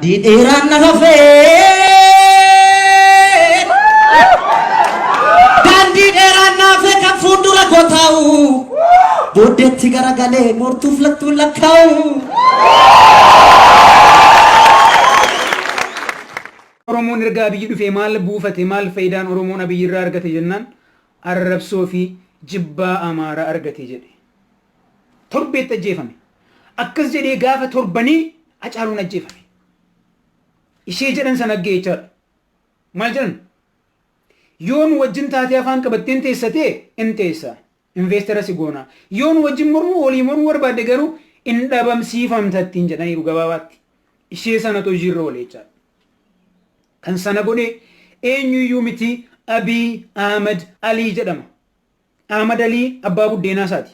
Daandii dheeraan na hafee daandii dheeraan na hafee kan fuuldura koo taa'u booddeetti garagalee moortuuf lattuun lakkaa'u. Oromoon ergaa biyyi dhufee maal buufate maal faayidaan Oromoon biyyi irraa argate jennaan arrabsoo fi jibbaa Amaaraa argate jedhe. Torbeetti ajjeefame. Akkas jedhee gaafa torbanii Hacaaluun ajjeefame. Ishee jedhan sana aggeechaadha. Maal jedhan? Yoon wajjin taatee afaan qabatteen teessatee in teessa. Investara si goona. Yoon wajjin mormuu walii mormuu barbaadde garuu in dhabamsiifamtattiin jedhaniiru gabaabaatti. Ishee sanatu hojiirra ooleechaadha. Kan sana godhe eenyuyyuu miti Abdii Ahmed Alii jedhama. Ahmed Alii abbaa buddeenaa isaati.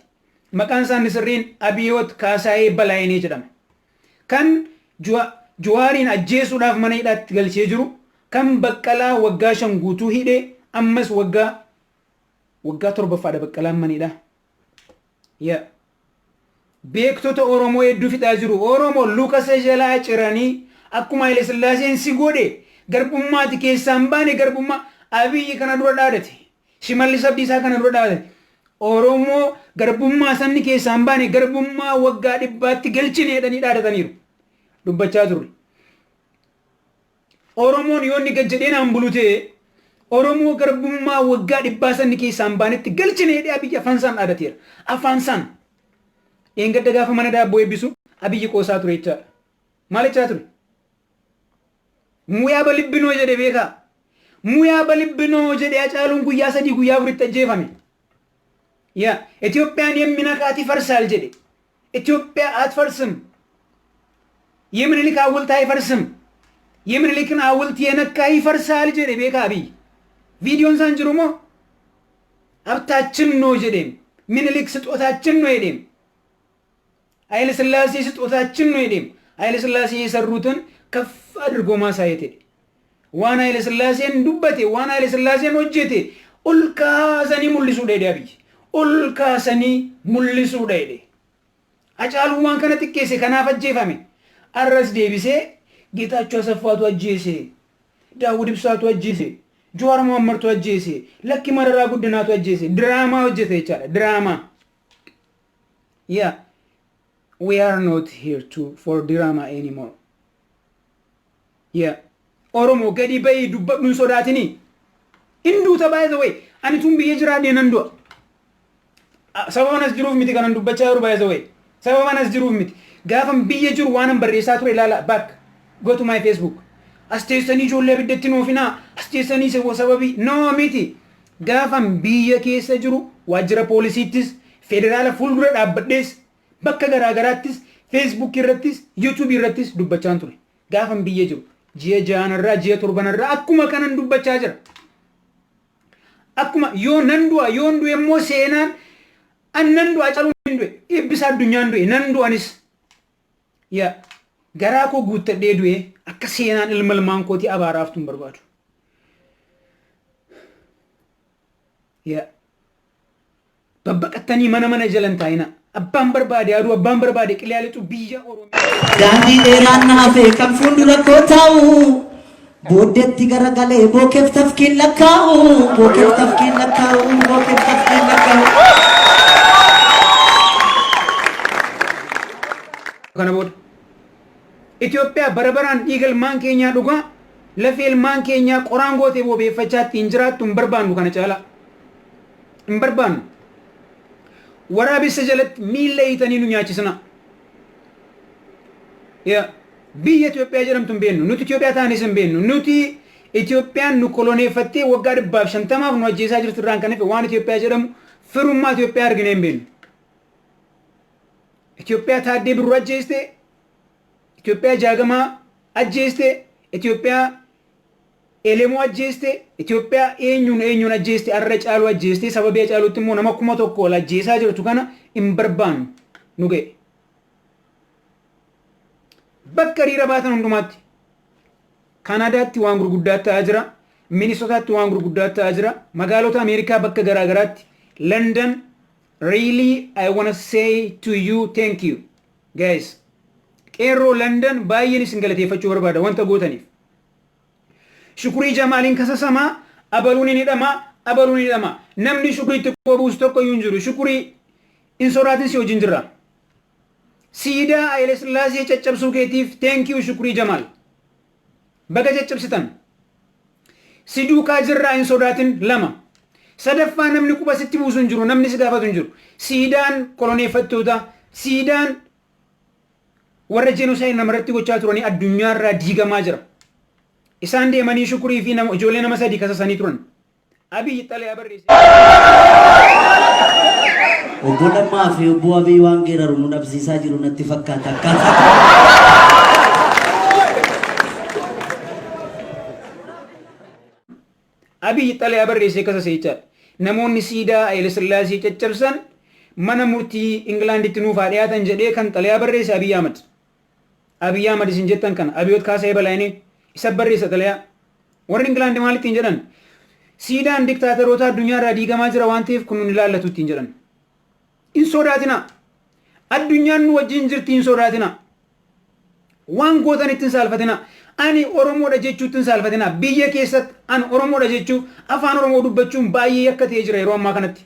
Maqaan isaanii sirriin Abiyoot Kaasaayee Balaayinee jedhama. Kan Jawaariin ajjeesuudhaaf mana hidhaatti galchee jiru, kan Baqqalaa waggaa 5 guutuu hidhee ammas waggaa 7ffaadha Baqqalaan mana hidhaa. Beektota Oromoo hedduu fixaa jiru. Oromoo luka isa jalaa ciranii akkuma Haile Sillaaseen si godhe garbummaati keessaan baane garbummaa Abiyyi kana dura dhaadate. Shimallis Abdiisaa kana dura dhaadate. Oromoo garbummaa sanni keessaan baane garbummaa waggaa 100tti galchine jedhanii dhaadataniiru. Dubbachaa turre. Oromoon yoonni gajjadheen hambulute Oromoo garbummaa waggaa 100 sanni keessaan baanetti galchine jedhee Abiyyi afaan isaan dhaadateera. Afaan isaan. Eengadda gaafa mana daabboo eebbisu Abiyyi qoosaa ture jechaadha. Maal jechaa ture? Muyaa balibbinoo jedhe beekaa. Muyaa balibbinoo jedhe Hacaaluun guyyaa 3 guyyaa 4tti ajjeefame. Itoophiyaan yemmina kaati farsaal jedhe. Itoophiyaa atfarsም. የምኒልክ ሐውልት አይፈርስም የምኒልክን ሐውልት የነካ ይፈርሳል ጀዴ ቤካቢ ቪዲዮን ሳንጅሩሞ ሀብታችን ነው ጀዴም ምኒልክ ስጦታችን ነው ጀዴም ኃይለ ሥላሴ ስጦታችን ነው ጀዴም ኃይለ ሥላሴ የሰሩትን ከፍ አድርጎ ማሳየት ዋና ኃይለ ሥላሴን ዱበቴ ዋና ኃይለ ሥላሴን ወጀቴ ኡልካ ሰኒ ሙልሱ ዴዳቢ ኡልካ ሰኒ ሙልሱ ዴዴ አጫሉ ማን ከነ ጥቄሴ ከናፈጀፋሜ አረስ ዴቢሴ ጌታቸው አሰፋቱ አጄሴ ዳውድ ብሳቱ አጄሴ ጆዋር መሐመድ አጄሴ ለኪ መረራ ጉድናቱ አጄሴ ድራማ ወጀተ ይቻለ ድራማ we are not here for drama anymore ኦሮሞ ገዲ በይ ዱበዱን ሶዳትኒ እንዱ ተባይ ዘ ወይ አንቱም በየጅራዴ ነንዶ ሰባናስ ጅሩፍ ሚቲ ካን ዱበቻ ሩ ባይ ዘ ወይ ሰባናስ ጅሩፍ ሚቲ ጋፈም በየጅሩ ዋንም በሬሳቱ ላላ ባክ go to my Facebook አስቴሰኒ ጆለ ብደት ነው ፊና አስቴሰኒ ሰበቢ ኖ ሚቲ ጋፈም በየ ኬሰ ጅሩ ዋጅራ ፖሊሲቲስ ፌደራል ፉልጉረ ዳበደስ በከ ገራገራቲስ ፌስቡክ ይረቲስ ዩቲዩብ ይረቲስ ዱበቻን ቱሪ ጋፈም በየ ጅሩ ጂየ ጃነራ ጂየ ቱርበነራ አኩማ ከነን ዱበቻ ጅራ አኩማ ዮ ነንዱ የሞ ሴናን አነንዱ አጨሉ እንዱ ኢብሳ ዱኛ እንዱ ነንዱ አኒስ garaako guuttadhee du'e akka seenaan ilmalmaan kooti abaaraaftuun barbaadu. Babbaqattanii mana jalan taa'ina. Abbaan barbaade aduu abbaan barbaade qilyaalitu biyya Oromiyaa. Daandii dheeraan na hafee kan fuuldura koo taa'u booddeetti garagalee bookeef tafkiin lakkaa'u bookeef tafkiin lakkaa'u bookeef tafkiin lakkaa'u. Kana booda Ethiopia barabaraan dhiigal maan keenya dhugaa lafeel maan keenya qoraan gootee bobeeffachaatti hin jiraattu hin barbaannu kana caala hin barbaannu waraabessa jalatti miilla hiitanii nu nyaachisna biyya Ethiopia jedhamtu hin beennu nuti Ethiopia taanis hin beennu nuti Ethiopiaan nu koloneeffattee waggaa 150 nu ajjeesaa jirtu irraan kan hafe waan Ethiopia jedhamu firummaa Ethiopia argine hin beennu Ethiopia taaddee birru ajjeeste Ethiopia jagama ajjeeste Ethiopia elemo ajjeeste Ethiopia eenyuun ajjeeste arra caalu ajjeeste sababii caalutti immoo nama kuma tokko la ajjeesaa jirtu kana hin barbaannu nu ga'e bakka riira baatan hundumaatti Kanadaatti waan gurguddaa ta'aa jira Minnesotaatti waan gurguddaa ta'aa jira magaalota Ameerikaa bakka garaagaraatti London really I want to say to you thank you guys qeerroo London baay'een isin galateeffachuu barbaada wanta gootaniif. Shukrii Jamaaliin kasasamaa abaluun ni dhama namni shukrii xiqqoo buusu tokko iyyuu hin jiru. Shukrii in sodaatin si wajjin jirra. Siidaa Haile Sillaasee caccabsuu keetiif thank you Shukrii Jamaal. Baga caccabsitan. Si duukaa jirraa in sodaatin 2. Sadaffaa namni quba sitti buusu hin jiru namni si gaafatu hin jiru. Siidaan koloneeffattoota siidaan warra jenosaayid namarratti gochaa turanii addunyaarraa diigamaa jira. Isaan deemanii Shukrii fi ijoollee nama 3 kasasanii turan. Abiyyi xalayaa barreesse. Obbo Lammaa fi Obbo Abiy waan geeraru nu dhabsiisaa jiru natti fakkaata akkaataa. Abiyyi xalayaa barreessee kasasee jechaadha. Namoonni siidaa Haile Sillaasee caccabsan mana murtii Ingilaanditti nuuf haa dhiyaatan jedhee kan xalayaa barreesse Abiy Ahmad. Abiy Ahmad isin jettan kana Abiyoot Kaasee Balaayinee isa barreessa xalayaa. Warri Ingilaandi maal ittiin jedhan? Siidaan diktaateroota addunyaarraa diigamaa jira waan ta'eef kun nun ilaallatu ittiin jedhan. In sodaatina. Addunyaan nu wajjin jirti in sodaatina. Waan gootan ittiin saalfatina. Ani Oromoodha jechuutti hin saalfatina. Biyya keessatti ani Oromoodha jechuu afaan Oromoo dubbachuun baay'ee akka ta'ee jira yeroo ammaa kanatti.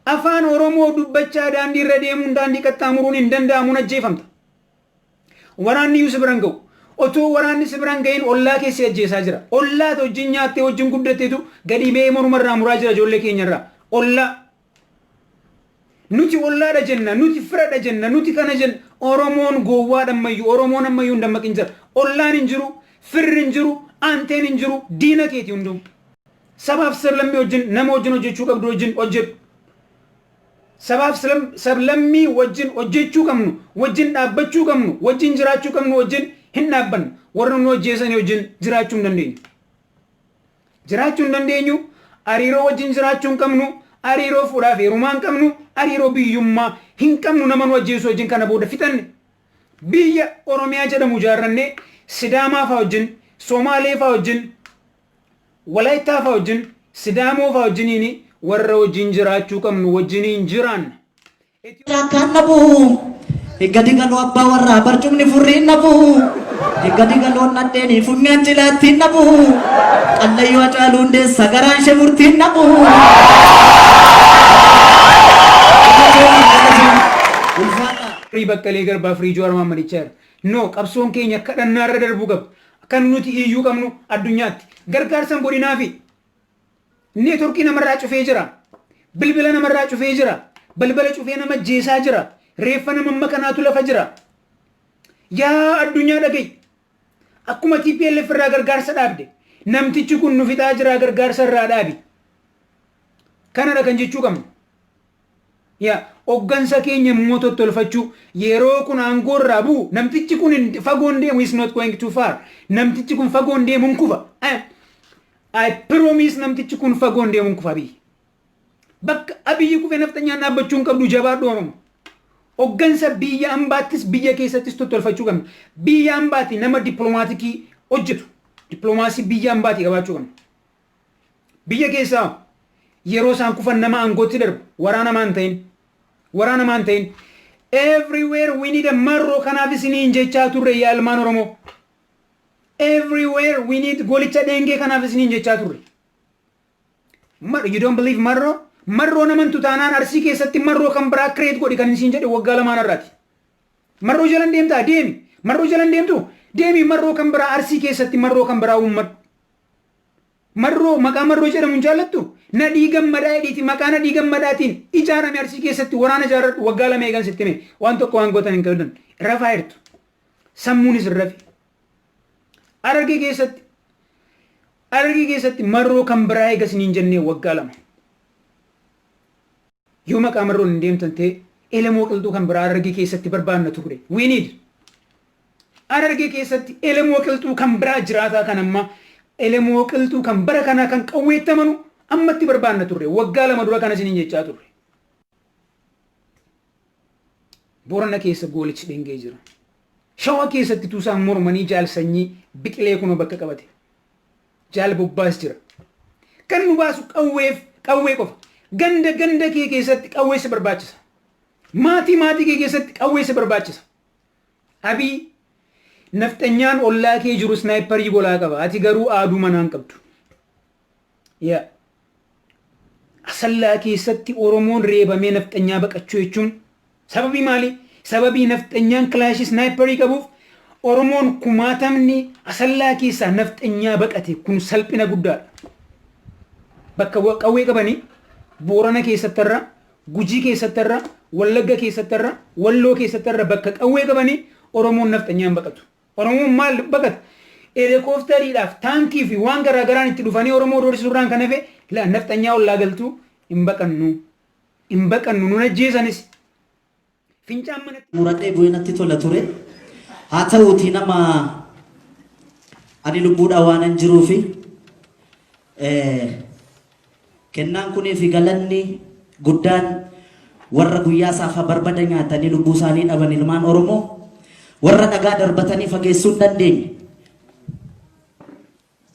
Afaan Oromoo dubbachaa daandii irra deemuun daandii qaxxaamuruun hin danda'amu ajjeefamta. Waraanni iyyuu si biraan ga'u. Otoo waraanni si biraan ga'iin ollaa keessi ajjeesaa jira. Ollaata wajjin nyaattee wajjin guddatteetu gadi ba'ee morumarraa muraa jira ijoollee keenyarraa. Ollaa. Nuti ollaadha jenna, nuti firadha jenna, nuti kana jenna. Oromoon gowwaadha ammayyuu, Oromoon ammayyuu hin dammaqin jira. Ollaan hin jiru, firri hin jiru, aanteen hin jiru, diina keeti hundum. Sabaaf sablammii wajjin nama wajjin hojjechuu qabdu wajjin hojjedhu. Sabaaf sablammii wajjin hojjechuu qabnu, wajjin dhaabbachuu qabnu, wajjin jiraachuu qabnu, wajjin hin dhaabbannu. Warra nu hojjeessanii wajjin jiraachuu hin dandeenyu. Jiraachuu hin dandeenyu, hariiroo wajjin jiraachuu hin qabnu, hariiroo fuudhaaf heerumaa hin qabnu, hariiroo biyyummaa hin qabnu nama nu hojjeessu wajjin kana booda fixanne. Biyya Oromiyaa jedhamu ijaarrannee Sidaamaa fa'aa wajjin, Somaalee fa'aa wajjin, Walaayittaa fa'aa wajjin, Sidaamoo fa'aa wajjiniini warra wajjin jiraachuu qabnu wajjiniin jiraanna. Kan nabu eggadi galoo abbaa warraa barcumni furriin nabu eggadi galoon nadheeni funyaan cilaattiin nabu qallayyoo Hacaaluu Hundeessaa garaan ishee murtiin nabu. Bakkalee Garbaa Firii Joowar Maammadichaa jira. No qabsoon keenya akka dhannaarra darbuu qaba. Kan nuti iyyuu qabnu addunyaatti. Gargaarsan godinaa fi neetworkii namarraa cufee jira. Bilbila namarraa cufee jira. Balbala cufee nama jeesaa jira. Reeffa nama makanaatu lafa jira. Yaa addunyaa dhaga'i. Akkuma TPLF irraa gargaarsa dhaabde. Namtichi kun nu fixaa jira gargaarsa irraa dhaabi. Kanadha kan jechuu qabnu. Yaa oggansa keenya immoo tottolfachuu yeroo kun aangoorraa bu'u namtichi kun fagoon deemu is not going too far. Namtichi kun fagoon deemuun kufa. I promise namtichi kun fagoon deemuun kufa biyyi. Bakka Abiyyi kufee nafxanyaan dhaabbachuun qabdu jabaadhu Oromoo. Oggansa biyya ambaattis biyya keessattis tottolfachuu qabna. Biyya ambaati nama dippiloomaatiikii hojjetu. Dippiloomaasii biyya ambaati qabaachuu qabna. Biyya keessaa yeroo isaan kufan nama aangootti darbu waraana maan ta'in. Waraana maan ta'in. Everywhere we need a marroo kanaaf isiniin jechaa turre yaa ilmaan Oromoo. Everywhere we need golicha dheengee kanaaf isiniin jechaa turre. You don't believe marroo? Marroo naman tutaanaan Arsii keessatti marroo kan biraa kireet godhi kan isin jedhe waggaa lamaan irraati. Marroo jalan deemtaa deemi. Marroo jalan deemtu deemi marroo kan biraa Arsii keessatti marroo kan biraa uummatu. Marroo maqaa marroo jedhamu jaallattu nadhii gammadaa edhiiti maqaa nadhii gammadaatiin ijaarame Arsii keessatti waraana ijaarradhu waggaa lama eegan sitti hime waan tokko waan gootan hin qabdan rafaa jirtu. Sammuunis rafi. Arargee keessatti marroo kan biraa eegas niin jennee waggaa lama. Yoo maqaa marroon hin deemtan ta'e elemoo qilxuu kan biraa Arargee keessatti barbaanna ture. We need Arargee keessatti elemoo qilxuu kan biraa jiraataa kan amma elemoo qilxuu kan bara kana kan qawweettamanu ammatti barbaanna ture. Waggaa lama dura kana isiniin jechaa ture. Boorana keessa goolichi dhengee jira. Shawaa keessatti tuusaan mormanii jaal sanyii biqilee kunoo bakka qabate. Jaal bobbaas jira. Kan nu baasu qawwee qofa. Ganda kee keessatti qawwee si barbaachisa. Maatii kee keessatti qawwee si barbaachisa. Abdii nafxanyaan ollaa kee jiru snaayiparii golaa qaba. Ati garuu aaduu manaan qabdu. Yaa asallaa keessatti Oromoon reebamee nafxanyaa baqachuu jechuun sababii maali? Sababii nafxanyaan kilaashii snaayiparii qabuuf Oromoon kumaatamni asallaa keessaa nafxanyaa baqate kun salphina guddaadha. Bakka qawwee qabanii Boorana keessattarra, Gujii keessattarra, Wallagga keessattarra, Walloo keessattarra bakka qawwee qabanii Oromoon nafxanyaan baqatu. Oromoon maal baqata? Helikooftariidhaaf taankii fi waan garaa garaan itti dhufanii Oromoo doorisuudhaan kan hafe nafxanyaa ollaa galtuu hin baqannu nun ajjeesanis. Fincaan manatti muradhee bu'inatti tola ture. Haa ta'uutii nama ani lubbuudhaan waan hin jiruufi kennaan kunii fi galanni guddaan warra guyyaa saafa barbada nyaatanii lubbuu isaanii dhaban ilmaan Oromoo warra dhagaa darbatanii fageessuu hin dandeenye.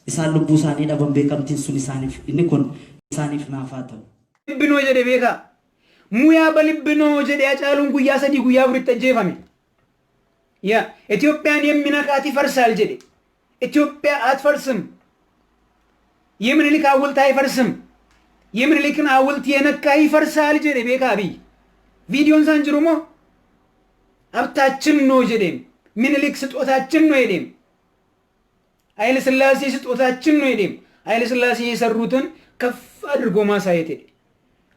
Isaan lubbuu isaanii dhaban beekamtiin sun isaaniif inni kun isaaniif naaf haa ta'u. Libbinoo jedhe beekaa. Muyaa balibbinoo jedhe Hacaaluun guyyaa 3 guyyaa 4 ajjeefame. Yaa Itoophiyaan የምነካት ይፈርሳል jedhe. ኢትዮጵያ አትፈርስም። የምኒልክ ሐውልት አይፈርስም። የምኒልክን ሐውልት የነካ ይፈርሳል jedhe beekaa Abdii. ቪዲዮን ሳንጅሩሞ ሀብታችን ነው jedhe. ምኒልክ ስጦታችን ነው jedhe. ኃይለ ሥላሴ ስጦታችን ነው jedhe. ኃይለ ሥላሴ የሰሩትን ከፍ አድርጎ ማሳየት ሄደ።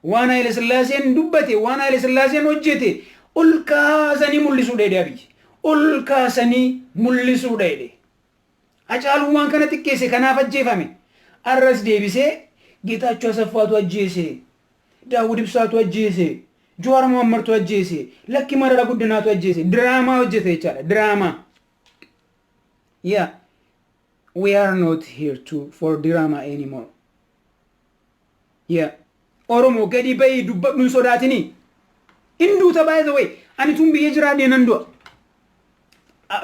ዋና ኃይለ ሥላሴን ዱበቴ ዋና ኃይለ ሥላሴን ወጀቴ ኡልካሰኒ ሙልሱ ሄደ Abdii. ኡልካሰኒ ሙልሱ ሄደ። Hacaaluu waan kana xiqqeesse kanaaf ajjeefame. Arras deebisee ጌታቸው አሰፋቱ አጀሴ ዳውድ ብሳቱ አጀሴ ጆዋር መሐመድቱ አጀሴ ለኪ መረራ ጉድናቱ አጀሴ ድራማ ወጀተ ይቻላል ድራማ yeah we are not here for drama anymore yeah ኦሮሞ ገዲ በይ ዱበዱን ሶዳትኒ እንዱ ተባይ ዘ ወይ አንቱም በየጅራዴ ነንዶ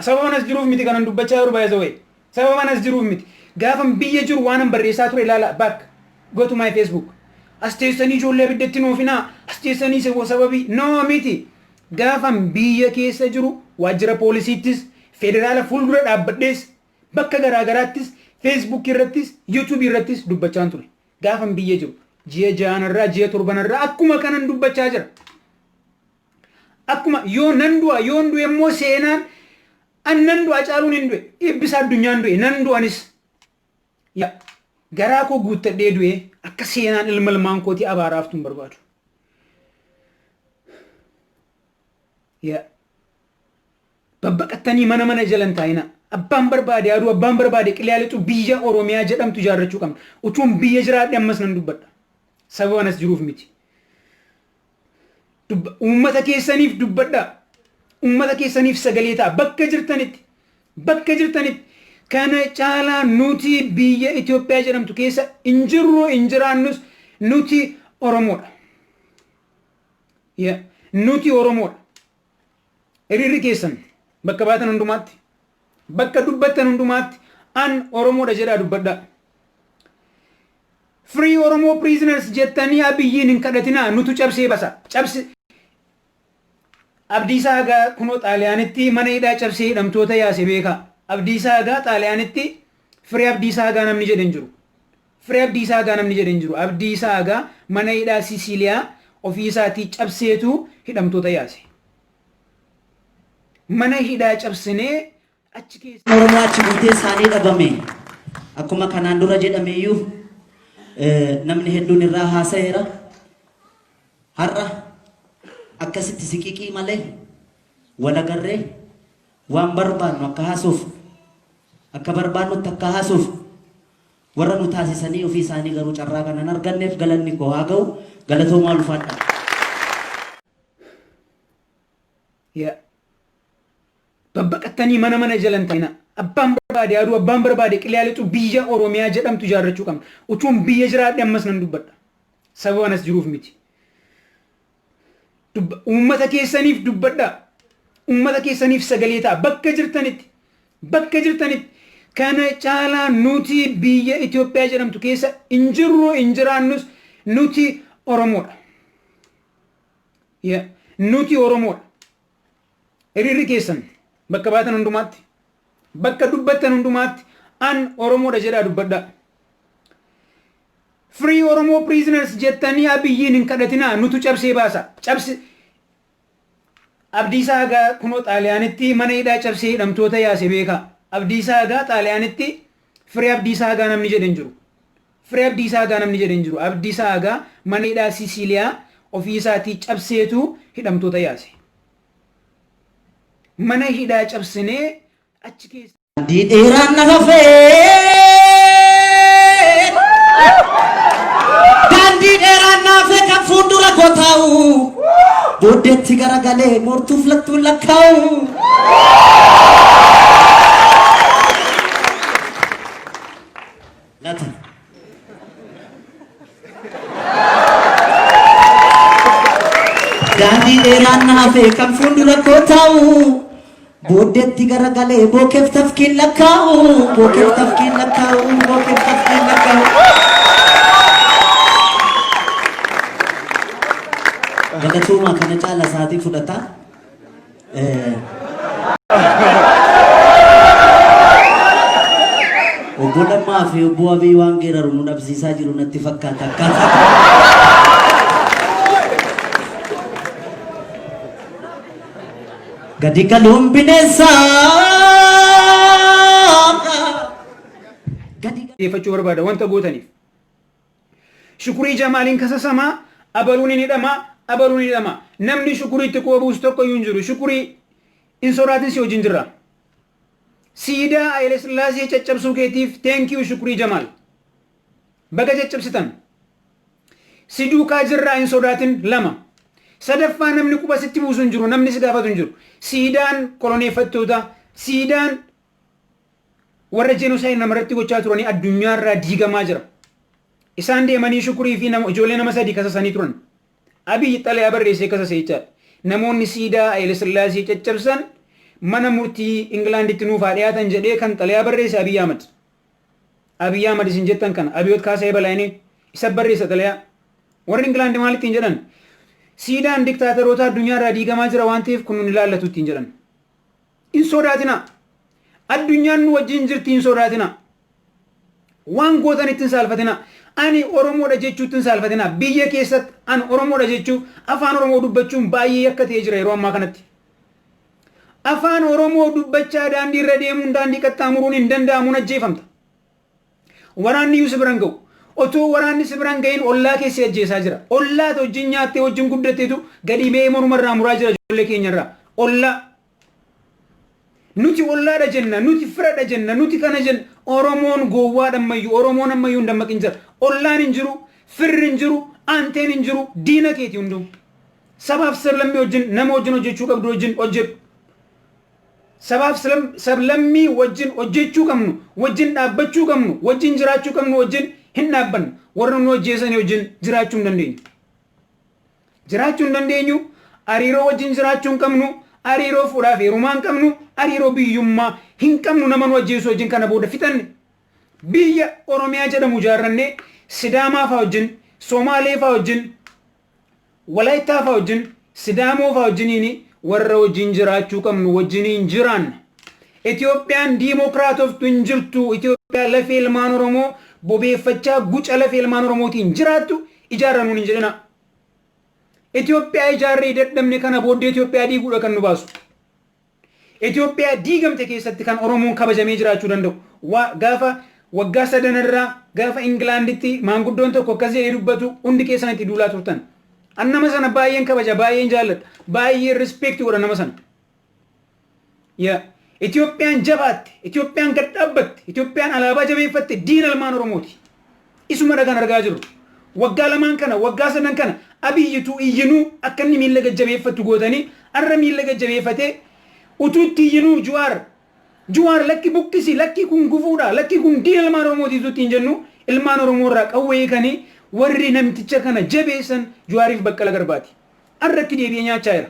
ሰባውነስ ጅሩፍ ሚቲ ከነንዱ በቻሩ ባይ ዘ ወይ ሰባውነስ ጅሩፍ ሚቲ ጋፈም በየጅሩ ዋንም በሬሳቱ ይላላ ባክ go to my Facebook. Asteessanii ijoollee abiddaatti noofina asteessanii sababii no miti gaafan biyya keessa jiru waajjira poolisiittis federaala fuuldura dhaabbadhees bakka garaa garaattis Facebook irrattis YouTube irrattis dubbachaan ture gaafan biyya jiru ji'a 6 irraa ji'a 7 irraa akkuma kanan dubbachaa jira akkuma yoo nan du'a yoo ndu immoo seenaan an nan du'a Hacaaluun hin du'e ibbisa addunyaan du'e nan du'anis yaa garaa koo guuttadhee du'e akka seenaan ilmalmaan kooti abaaraaftuun barbaadu. Yaa babbaqattanii mana jalan taa'ina abbaan barbaade aduu abbaan barbaade qilaalixu biyya Oromiyaa jedhamtu ijaarrachuu qabna. Utuun biyya jiraadhe ammas nan dubbadha. Sababa anas jiruuf miti. Uummata keessaniif dubbadha. Uummata keessaniif sagalee ta'a bakka jirtanitti kana caalaa nuti biyya Itoophiyaa jedhamtu keessa injiraannus nuti Oromoodha. Yeah. Nuti Oromoodha. Hiriirri keessan bakka baatan hundumaatti bakka dubbattan hundumaatti an Oromoodha jedhaa dubbadhaa. Free Oromo prisoners jettanii Abiyyiin hin kadhatinaa nutu cabsee basa. Abdiisaa Hagaa kunoo Xaaliyaanitti mana hidhaa cabsee hidhamtoota yaase beekaa. Abdiisaa Hagaa Xaaliyaanitti firee Abdiisaa Hagaa namni jedhan jiru. Firee Abdiisaa Hagaa namni jedhan jiru. Abdiisaa Hagaa mana hidhaa Siisiiliyaa ofii isaatii cabseetu hidhamtoota yaase. Mana hidhaa cabsinee achi keessa Oromoo achi buutee isaanii dhabame. Akkuma kanaan dura jedhameeyyuu namni hedduun irraa haasa'eera. Har'a akkasitti siqiqii malee walagarree waan barbaannu akka haasuuf akka barbaannutti akka haasuuf warra nu taasisanii ofii isaanii garuu carraa kanan arganneef galanni koo haa ga'u galatoomaa ulfaadha. babbaqattanii mana jalan taa'ina abbaan barbaade aduu abbaan barbaade qilaalixu biyya Oromiyaa jedhamtu ijaarrachuu qabna. Utuun biyya jiraadhe ammas nan dubbadha. Sababa anas jiruuf miti. Uummata keessaniif dubbadha. Uummata keessaniif sagalee ta'a bakka jirtanitti kana caalaa nuti biyya Itoophiyaa jedhamtu keessa injiraannus nuti Oromoodha. Nuti Oromoodha. Hiriirri keessan bakka baatan hundumaatti bakka dubbattan hundumaatti an Oromoodha jedhaa dubbadhaa. Free Oromo prisoners jettanii Abiyyiin hin kadhatinaa nutu cabsee baasa. Cabsi Abdii Saagaa kunoo Xaaliyaanitti mana hidhaa cabsee hidhamtoota yaase beeka. Abdii Saagaa Xaaliyaanitti Free Abdii Saagaa namni jedhan jiru. Free Abdii Saagaa namni jedhan jiru. Abdii Saagaa mana hidhaa Siisiiliyaa ofii isaatii cabseetu hidhamtoota yaase. Mana hidhaa cabsinee achi keessa. Daandii dheeraan na hafee. Daandii dheeraan na hafee kan fuuldura koo taa'u. Booddeetti garagalee moortuuf lattuun lakkaa'u. Lata. Daandii dheeraan na hafee kan fuuldura koo taa'u. Booddeetti garagalee bookeef tafkiin lakkaa'u. Bookeef tafkiin lakkaa'u. Bookeef tafkiin lakkaa'u. Galatooma kana caala isaatii fudhata. Obbo Lammaa fi Obbo Abii waan geeraru nu dhabsiisaa jiru natti fakkaata akkaataa. Gadi galuun bineensaa. Deeffachuu barbaada wanta gootaniif. Shukurii Jamaaliin kasasamaa abaluun ni hidhama. Abaluun hidhama. Namni shukuriitti qoobuus tokko iyyuu hin jiru. Shukurii in soraatin si wajjin jirra. Siidaa Haile Sillaasee caccabsuu keetiif thank you Shukurii Jamaal. Baga caccabsitan. Si duukaa jirraa in sodaatin lama. Sadaffaa namni quba sitti buusu hin jiru. Namni si gaafatu hin jiru. Siidaan koloneeffattoota. Siidaan warra jenosaayid namarratti gochaa turanii addunyaarraa diigamaa jira. Isaan deemanii Shukurii fi ijoollee nama sadii kasasanii turan. Abiyyi xalayaa barreessee kasasee jechaadha. Namoonni siidaa Haile Sillaasee caccabsan mana murtii Ingilaanditti nuuf haa dhiyaatan jedhee kan xalayaa barreesse Abiyyi Ahmad. Abiyyi Ahmad isin jettan kana Abiyoot Kaasee Balaayinee isa barreessa xalayaa. Warri Ingilaandi maal ittiin jedhan? Siidaan diktaataroota addunyaarraa diigamaa jira waan ta'eef kun nun ilaallatu ittiin jedhan. In sodaatina. Addunyaan nu wajjin jirti in sodaatina. Waan gootan ittiin saalfatina. Ani Oromoodha jechuutti saalfatina. Biyya keessatti ani Oromoodha jechuu afaan Oromoo dubbachuun baay'ee akka ta'ee jira yeroo ammaa kanatti. Afaan Oromoo dubbachaa daandii irra deemuun daandii qaxxaamuruun hin danda'amuun ajjeefamta. Waraanni iyyuu si biraan ga'u. Otoo waraanni si biraan ga'in ollaa keessi ajjeesaa jira. Ollaa wajjin nyaattee wajjin guddatteetu gadi ba'ee morumarraa muraa jira ijoollee keenyarraa. Ollaa. Nuti ollaadha jenna, nuti firadha jenna, nuti kana jenna. Oromoon gowwaadha ammayyuu, Oromoon ammayyuu hin dammaqin jira. Ollaan hin jiru, firri hin jiru, aanteen hin jiru, diina keeti hunduu. Sabaaf sablammii wajjin nama wajjin hojjechuu qabdu wajjin hojjedhu. Sabaaf sablammii wajjin hojjechuu qabnu, wajjin dhaabbachuu qabnu, wajjin jiraachuu qabnu, wajjin hin dhaabbannu. Warra nu hojjeessanii wajjin jiraachuu hin dandeenyu. Jiraachuu hin dandeenyu, hariiroo wajjin jiraachuu hin qabnu. Hariiroo fuudhaaf heerumaa hin qabnu, hariiroo biyyummaa hin qabnu nama nu ajjeesu wajjin kana booda fixanne. Biyya Oromiyaa jedhamu ijaarrannee Sidaamaa fa'aa wajjin, Somaalee fa'aa wajjin, Walaayittaa fa'aa wajjin, Sidaamoo fa'aa wajjiniin warra wajjin jiraachuu qabnu wajjiniin jiraanna. Itoophiyaan diimokiraatoftu hin jirtu. Itoophiyaa lafee ilmaan Oromoo bobeeffachaa guca lafee ilmaan Oromootiin jiraattu ijaarranuun hin jedhina. Itoophiyaa ijaarree dadhabne kana booddee Itoophiyaa diiguudha kan nu baasu. Itoophiyaa diigamte keessatti kan Oromoon kabajamee jiraachuu danda'u. Gaafa waggaa sadanarraa gaafa Ingilaanditti maanguddoon tokko akkas jedhee dubbatu hundi keessanitti duulaa turtan. An nama sana baay'een kabaja, baay'een jaalladha, baay'een rispeektii godha nama sana. Itoophiyaan jabaatte, Itoophiyaan gad dhaabbatte, Itoophiyaan alaabaa jabeeffatte diina ilmaan Oromooti. Isumadha kan argaa jirru. Waggaa lamaan kana, waggaa sadan kana Abiyyitu iyyinuu akka inni miila gajjabeeffatu gootanii arra miila gajjabeeffatee utuutti iyyinuu Juwaar lakki buqqisi, lakki kun gufuudha, lakki kun diina ilmaan Oromootiitu ittiin jennu ilmaan Oromoo irraa qawwee kanii warri namticha kana jabeessan Juwaariif Baqqala Garbaati. Arra itti deebi'ee nyaachaa jira.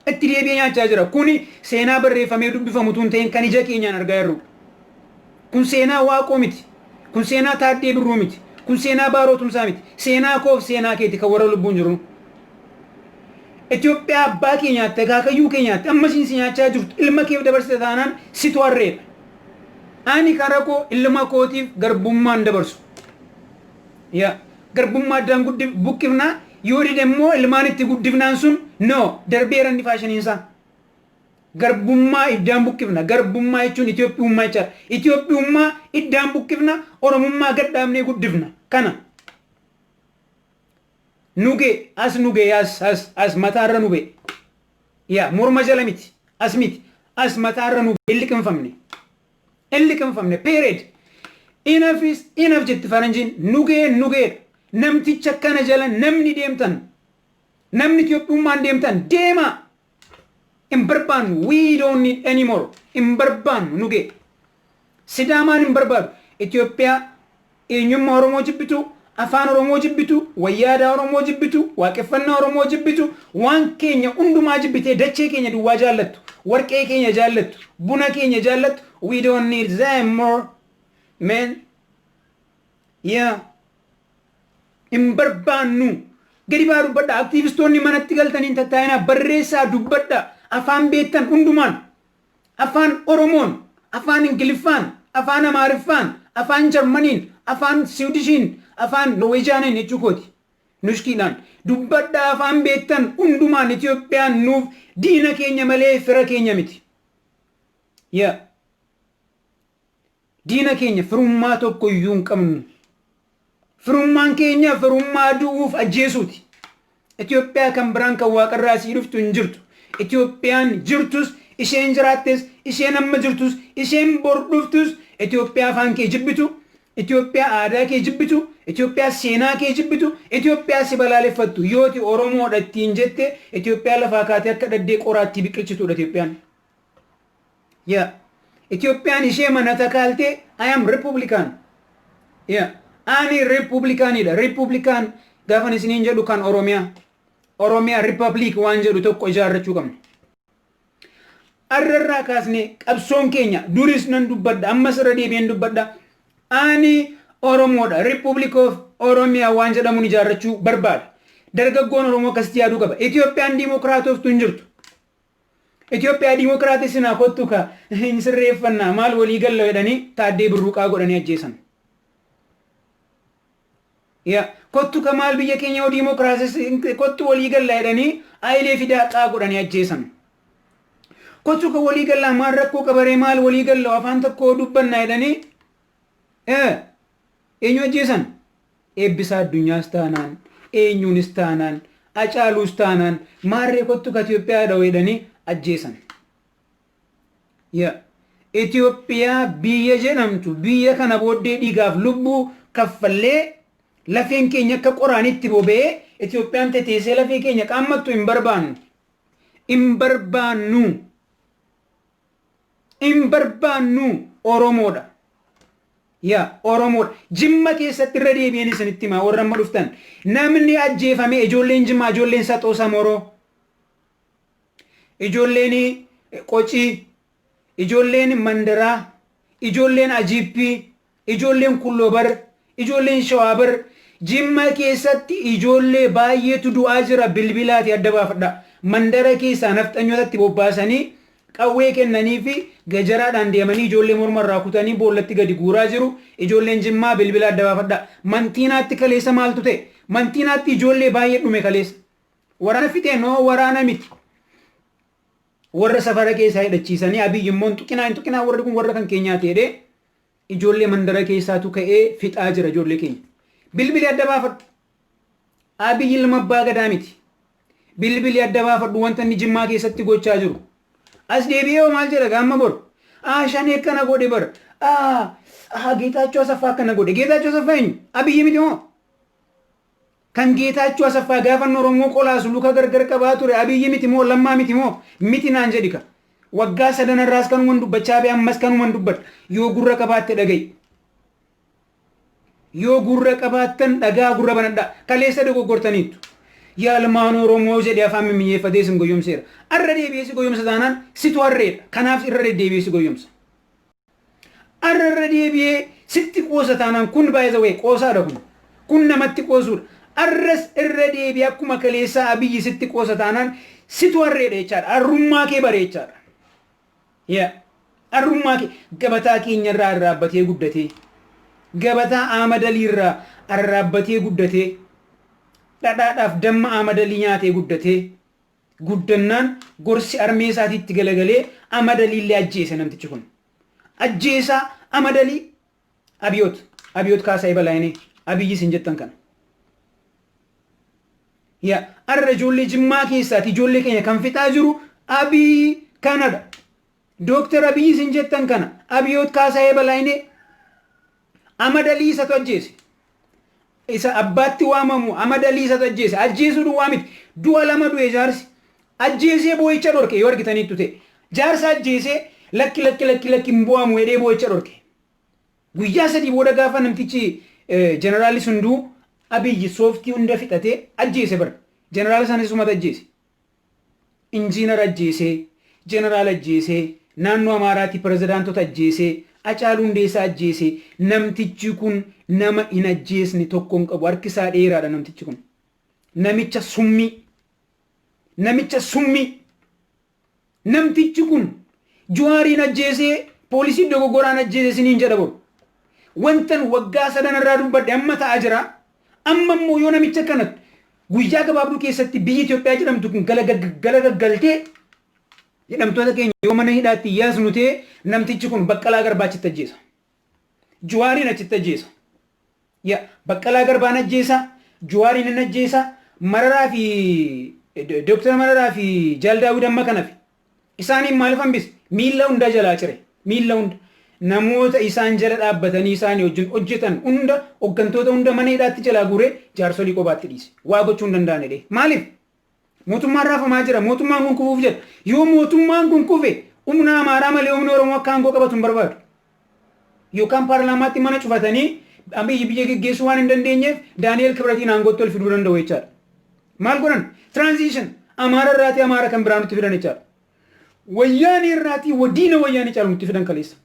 Itti deebi'ee nyaachaa jira. Kuni seenaa barreeffamee dubbifamu tun ta'een kan ija keenyaan argaa jirru. Kun seenaa Waaqoo miti. Kun seenaa Taaddee Birruu miti. Kun seenaa Baaroo Tumsaa miti. Seenaa koof seenaa keeti kan warra lubbuun jiru. Itoophiyaa abbaa keenyaatti akaakayyuu keenyaatti amma siin nyaachaa jirtu ilma keef dabarsite taanaan situ harreedha. Ani karaa koo ilma kootiif garbummaan dabarsu. Yaa garbummaa addaan buqqifnaa yoo dide immoo ilmaan itti guddifnaan sun no darbeera inni faashiniinsaa. Garbummaa iddaan buqqifna. Garbummaa jechuun Itoophiyummaa jechaadha. Itoophiyummaa iddaan buqqifna. Oromummaa gadhaabnee guddifna. Kana. Nuge as mataarra nube. Yaa morma jala miti. As miti. As mataarra nube. Illi qinfamne. Period. Enough jetti faranjiin nugee. Namticha kana jala namni deemtan. Namni Itoophiyummaan deemtan deema. In barbaannu. We don't need anymore. In barbaannu nugee. Sidaamaan hin barbaadu. Itoophiyaa eenyummaa Oromoo jibbitu. Afaan Oromoo jibbitu, wayyaada Oromoo jibbitu, waaqeffannaa Oromoo jibbitu, waan keenya hundumaa jibbitee dachee keenya duwwaa jaallattu, warqee keenya jaallattu, buna keenya jaallattu. We don't need them more. Man. Yeah. In barbaannu. Gadi baa dubbadha. Aktiivistoonni manatti galtaniin tattaa'inaa barreessaa dubbadha. Afaan beektan hundumaan. Afaan Oromoon, afaan Ingiliffaan, afaan Amaariffaan, afaan Jarmaniin, afaan Siwidishiin, afaan Norweejiyaaniin jechuukooti. Nushkiidhaan dubbadhaa afaan beektan hundumaan Itoophiyaan nuuf diina keenya malee fira keenya miti. Yaa diina keenya firummaa tokko iyyuu hin qabnu. Firummaan keenya firummaa du'uuf ajjeesuuti. Itoophiyaa kan biraan kan waaqarraa sii dhuftu hin jirtu. Itoophiyaan jirtus isheen jiraattes isheen amma jirtus isheen bor dhuftus Itoophiyaa afaan kee jibbitu. Itoophiyaa aadaa kee jibbitu, Itoophiyaa seenaa kee jibbitu, Itoophiyaa si balaaleffattu yooti Oromoodha ittiin jette Itoophiyaa lafaa kaatee akka dhaddee qoraattii biqilchituudha Itoophiyaan. Yaa Itoophiyaan ishee manata kaaltee I am Republican. Yaa ani Republicanidha. Republican gaafan isiniin jedhu kan Oromiyaa. Oromiyaa Republic waan jedhu tokko ijaarrachuu qabna. Arrarraa kaasnee qabsoon keenya duris nan dubbadha ammas irra deebi'een dubbadha. Ani Oromoodha. Republic of Oromia waan jedhamuun ijaarrachuu barbaada. Dargaggoon Oromoo akkasitti yaaduu qaba. Itoophiyaan diimokiraatoftu hin jirtu. Itoophiyaa diimokiraatii sinaa kottu ka hin sirreeffannaa maal walii galla jedhanii taaddee birruqaa godhanii ajjeesan. Yaa kottu ka maal biyya keenya yoo diimokiraatii kottu walii galla jedhanii ayilee fidaaqaa godhanii ajjeesan. Kottu ka walii gallaa maal rakkoo qabaree maal walii galla afaan tokko dubbannaa jedhanii eenyu ajjeesan eebbisaa addunyaas taanaan eenyuunis taanaan Hacaaluus taanaan maarree kottu ka Itoophiyaa dhawedhanii ajjeesan. Itoophiyaa biyya jedhamtu biyya kana booddee dhiigaaf lubbuu kaffallee lafeen keenya akka qoraanitti boba'ee Itoophiyaan teteessee lafee keenya qaammattu hin barbaannu. Hin barbaannu Oromoodha. Yaa Oromoodha. Jimma keessatti irra deebi'een isinitti himaa warra amma dhuftan. Namni ajjeefame ijoolleen Jimmaa ijoolleen Saxoosaa Moroo. Ijoolleen Qocii. Ijoolleen Mandaraa. Ijoolleen Ajiippii. Ijoolleen Kulloobar. Ijoolleen Shawaabar. Jimma keessatti ijoollee baay'eetu du'aa jira bilbilaati adda baafadha. Mandara keessaa nafxanyootatti bobbaasanii qawwee kennanii fi gajaraadhaan deemanii ijoollee mormarraa kutanii boollatti gadi guuraa jiru. Ijoolleen Jimmaa bilbila adda baafadha. Mantiinaatti kaleessa maaltu ta'e? Mantiinaatti ijoollee baay'ee dhume kaleessa. Waraana fixee noo waraana miti. Warra safara keessaa hidhachiisanii Abiyyi immoo tuqinaa warri kun warra kan keenyaati jedhee ijoollee mandara keessaatu ka'ee fixaa jira ijoollee keenya. Bilbili adda baafadhu. Abiyyi ilma abbaa gadaa miti. Bilbili adda baafadhu wanta inni Jimmaa keessatti gochaa jiru. As deebi'ee maal jedha gaamma bor. Shanee akkana godhe bar. Geetaachoo Asaffaa akkana godhe. Geetaachoo Asaffaa eenyu? Abiyyi miti moo? Kan Geetaachoo Asaffaa gaafa Oromoo qolaasu luka gargar qabaa ture Abiyyi miti moo Lammaa miti moo? Miti naan jedhi ka. Waggaa sadanarraas kanuman dubbachaa bee ammas kanuman dubbadha. Yoo gurra qabaatte dhaga'i. Yoo gurra qabaattan dhagaa gurra banadha. Kaleessa dogoggortaniittu. Yaalmaan Oromoo jedhee afaan mimmiyeeffatee sin goyyomseera. Arra deebi'ee si goyyomsa taanaan situ harreedha. Kanaaf irra deddeebi'ee si goyyomsa. Arra deebi'ee sitti qoosa taanaan kun baay'ee wayii qoosaadha kun. Kun namatti qoosuudha. arras irra deebi akkuma kaleessa Abiyyi sitti qoosataanaan situ harreedha jechaadha. Arrummaa kee bareechaadha. Yaa arrummaa kee gabataa keenyarraa arraabbatee guddatee gabataa Amadaliirraa arraabbatee guddatee dhadhaadhaaf damma Amadalii nyaatee guddatee guddannaan gorsi armee isaatiitti galagalee Amadaliillee ajjeese namtichi kun. Ajjeesaa Amadalii Abiyoot Kaasaa Balaayinee Abiyyi sin jettan kana. Yaa arra ijoollee Jimmaa keessaati ijoollee keenya kan fixaa jiru Abii kanadha. Dooktar Abiyyi sin jettan kana Abiyoot Kaasaa Balaayinee Amadalii isatu ajjeese. Isa abbaatti waamamu Amadalii isatu ajjeese. Ajjeesuudhu waamiti. Du'a lama du'e jaarsi. Ajjeesee boo'icha dhorke yoo argitaniittu ta'e. Jaarsa ajjeesee lakki mbu'amu hedhee boo'icha dhorke. Guyyaa sadii booda gaafa namtichi jeneraali sunduu Abiyyi sooftii hunda fixatee ajjeese bara. Jeneraala sanis sumata ajjeese. Injiinar ajjeesee, jeneraal ajjeesee, naannoo Amaaraatti pirezidaantota ajjeesee, Hacaaluu Hundeessaa ajjeesee. Namtichi kun nama hin ajjeesne tokko hin qabu. Harki isaa dheeraadha namtichi kun. Namicha summii. Namicha summii. Namtichi kun Juwaariin ajjeesee poolisii dogoggoraan ajjeesee siniin jedha boru. Wantan waggaa 3 irraa dubbadhe amma ta'aa jira. Amma immoo yoo namicha kanatti guyyaa gabaabduu keessatti biyyi Itoophiyaa jedhamtu kun galgaltee jedhamtoota keenya yoo mana hidhaatti yaasnu ta'e namtichi kun Baqqalaa Garbaa achitti ajjeesa. Juwaariin achitti ajjeesa. Yaa Baqqalaa Garbaan ajjeesa, Juwaariin hin ajjeesa, Mararaa fi Dooktar Mararaa fi Jaal Daawud amma kanafi. Isaaniin maaliif hambise? Miilla hunda jalaa cire. Miilla hunda. Namoota isaan jala dhaabbatanii isaanii wajjin hojjetan hunda hooggantoota hunda mana hidhaatti jalaa guuree jaarsolii kophaatti dhiise. Waa gochuu hin danda'anidhe. Maaliif? Mootummaan raafamaa jira. Mootummaan kun kufuuf jedha. Yoo mootummaan kun kufe humna Amaaraa malee humna Oromoo akka aangoo qabatu hin barbaadu. Yookaan paarlaamaatti mana cufatanii Abiyyi biyya geggeessuu waan hin dandeenyeef Daani'eel Kibratiin aangootti ol fiduu danda'u jechaadha. Maal godhan? Transition Amaara irraatii Amaara kan biraa nutti fidan jechaadha. Wayyaanii irraatii wadiina wayyaanii caalu nutti fidan kaleessa.